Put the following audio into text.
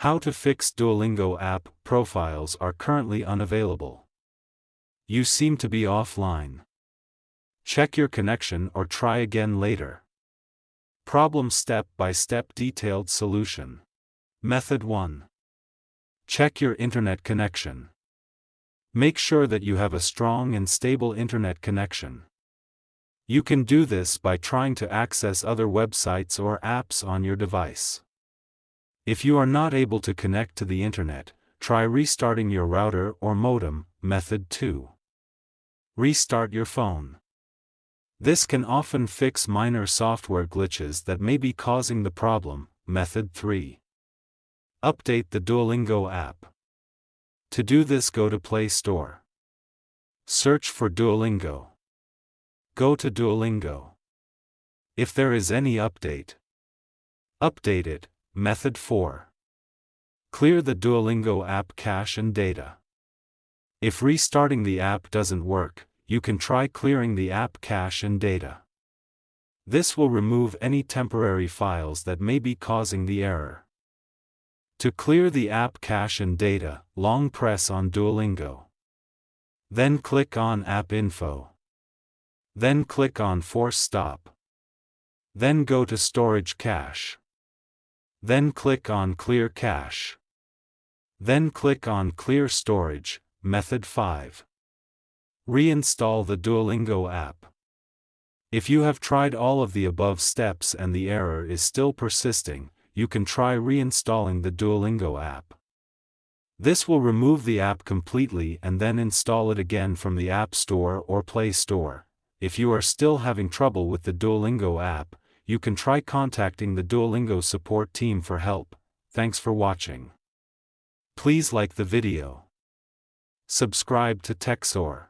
How to fix Duolingo app profiles are currently unavailable. You seem to be offline. Check your connection or try again later. Problem step-by-step detailed solution. Method 1. Check your internet connection. Make sure that you have a strong and stable internet connection. You can do this by trying to access other websites or apps on your device. If you are not able to connect to the internet, try restarting your router or modem. Method 2. Restart your phone. This can often fix minor software glitches that may be causing the problem. Method 3. Update the Duolingo app. To do this, go to Play Store. Search for Duolingo. Go to Duolingo. If there is any update, update it. Method 4. Clear the Duolingo app cache and data. If restarting the app doesn't work, you can try clearing the app cache and data. This will remove any temporary files that may be causing the error. To clear the app cache and data, long press on Duolingo. Then click on App Info. Then click on Force Stop. Then go to Storage Cache. Then click on Clear Cache. Then click on Clear Storage. Method 5. Reinstall the Duolingo app. If you have tried all of the above steps and the error is still persisting, you can try reinstalling the Duolingo app. This will remove the app completely and then install it again from the App Store or Play Store. If you are still having trouble with the Duolingo app, you can try contacting the Duolingo support team for help. Thanks for watching. Please like the video. Subscribe to TechSoar.